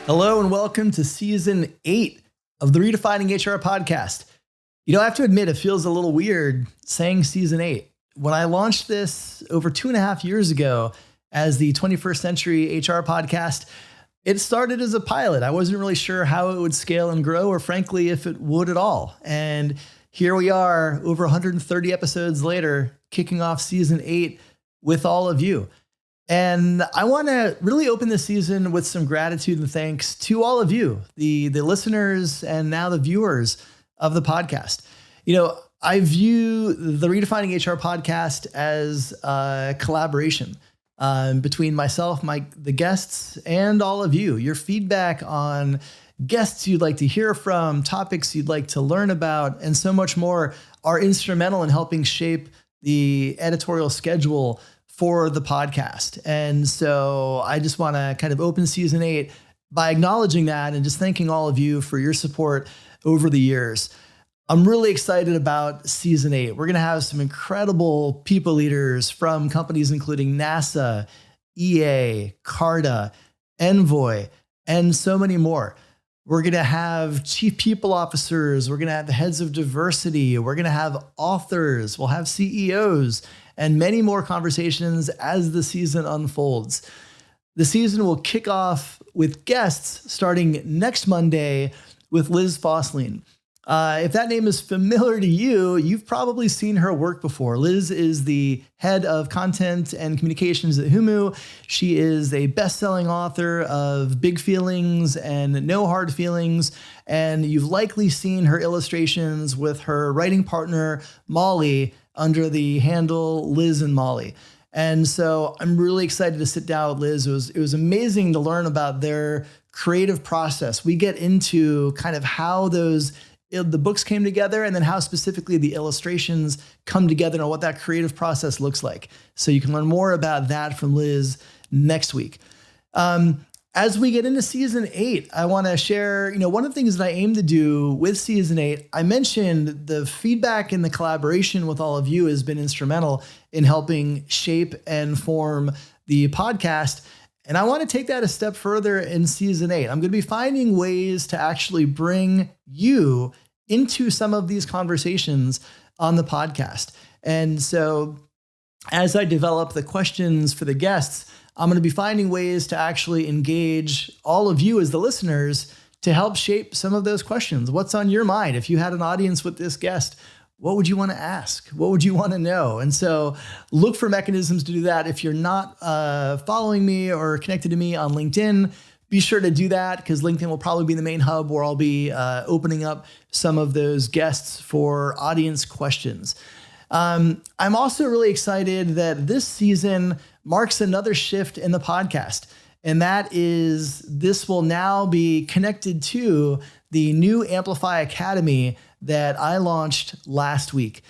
Hello and welcome to season 8 of the Redefining HR podcast. I have to admit, it feels a little weird saying season 8. When I launched this over 2.5 years ago as the 21st Century HR podcast, it started as a pilot. I wasn't really sure how it would scale and grow, or frankly, if it would at all. And here we are, over 130 episodes later, kicking off season 8 with all of you. And I want to really open this season with some gratitude and thanks to all of you, the listeners and now the viewers of the podcast. I view the Redefining HR podcast as a collaboration between myself, the guests, and all of you. Your feedback on guests you'd like to hear from, topics you'd like to learn about, and so much more are instrumental in helping shape the editorial schedule for the podcast. And so I just want to kind of open season 8 by acknowledging that and just thanking all of you for your support over the years. I'm really excited about season 8. We're going to have some incredible people leaders from companies including NASA, EA, Carta, Envoy, and so many more. We're going to have chief people officers. We're going to have the heads of diversity. We're going to have authors. We'll have CEOs and many more conversations as the season unfolds. The season will kick off with guests starting next Monday with Liz Fosslein. If that name is familiar to you, you've probably seen her work before. Liz is the head of content and communications at Humu. She is a best-selling author of Big Feelings and No Hard Feelings, and you've likely seen her illustrations with her writing partner, Molly, under the handle Liz and Molly. And so I'm really excited to sit down with Liz. It was amazing to learn about their creative process. We get into kind of how the books came together, and then how specifically the illustrations come together and what that creative process looks like. So you can learn more about that from Liz next week. As we get into season 8, I want to share, one of the things that I aim to do with season 8, I mentioned the feedback and the collaboration with all of you has been instrumental in helping shape and form the podcast. And I want to take that a step further in season 8. I'm going to be finding ways to actually bring you into some of these conversations on the podcast. And so as I develop the questions for the guests, I'm going to be finding ways to actually engage all of you as the listeners to help shape some of those questions. What's on your mind? If you had an audience with this guest, what would you want to ask? What would you want to know? And so look for mechanisms to do that. If you're not following me or connected to me on LinkedIn, be sure to do that, because LinkedIn will probably be the main hub where I'll be opening up some of those guests for audience questions. I'm also really excited that this season marks another shift in the podcast. And that is, this will now be connected to the new Amplify Academy that I launched last week.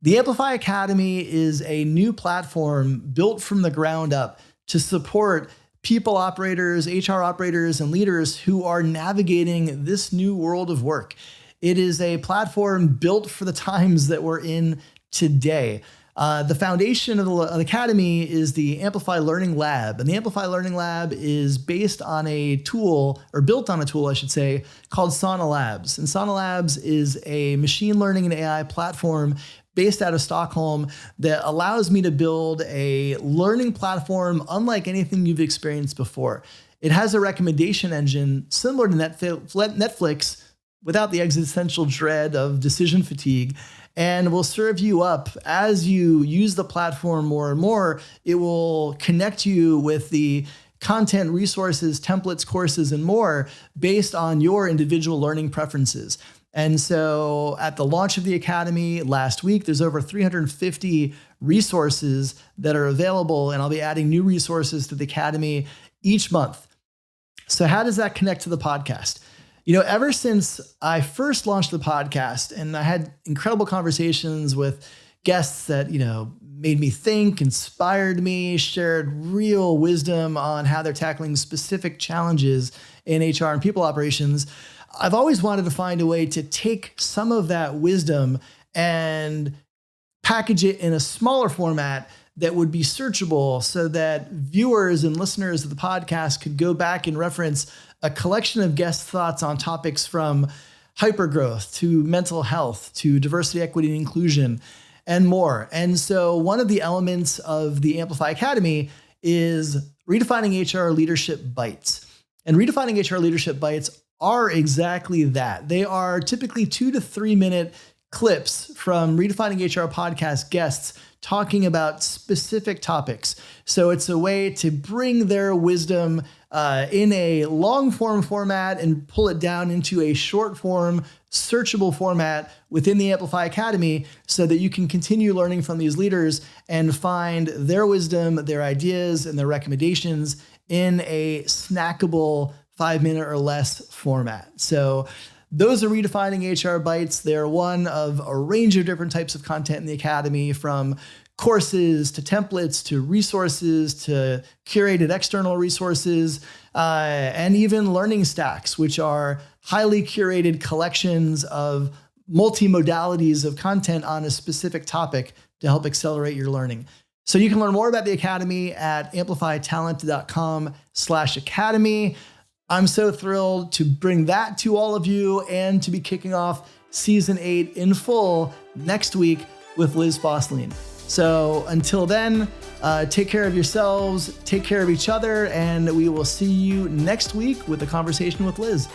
The Amplify Academy is a new platform built from the ground up to support people operators, HR operators, and leaders who are navigating this new world of work. It is a platform built for the times that we're in today. The foundation of the Academy is the Amplify Learning Lab. And the Amplify Learning Lab is based on a tool, or built on a tool, I should say, called Sauna Labs. And Sauna Labs is a machine learning and AI platform based out of Stockholm that allows me to build a learning platform unlike anything you've experienced before. It has a recommendation engine similar to Netflix without the existential dread of decision fatigue, and will serve you up as you use the platform more and more. It will connect you with the content, resources, templates, courses, and more based on your individual learning preferences. And so at the launch of the Academy last week, there's over 350 resources that are available, and I'll be adding new resources to the Academy each month. So how does that connect to the podcast? Ever since I first launched the podcast, and I had incredible conversations with guests that, made me think, inspired me, shared real wisdom on how they're tackling specific challenges in HR and people operations, I've always wanted to find a way to take some of that wisdom and package it in a smaller format that would be searchable so that viewers and listeners of the podcast could go back and reference a collection of guest thoughts on topics from hypergrowth to mental health to diversity, equity, and inclusion, and more. And so one of the elements of the Amplify Academy is Redefining HR Leadership Bytes. And Redefining HR Leadership Bytes are exactly that. They are typically 2 to 3 minute clips from Redefining HR podcast guests talking about specific topics. So it's a way to bring their wisdom in a long form format and pull it down into a short form, searchable format within the Amplify Academy so that you can continue learning from these leaders and find their wisdom, their ideas, and their recommendations in a snackable 5-minute or less format. So those are Redefining HR Bytes. They're one of a range of different types of content in the Academy, from courses to templates to resources to curated external resources, and even learning stacks, which are highly curated collections of multi-modalities of content on a specific topic to help accelerate your learning. So you can learn more about the Academy at amplifytalent.com/academy. I'm so thrilled to bring that to all of you and to be kicking off season 8 in full next week with Liz Fosslein. So until then, take care of yourselves, take care of each other, and we will see you next week with a conversation with Liz.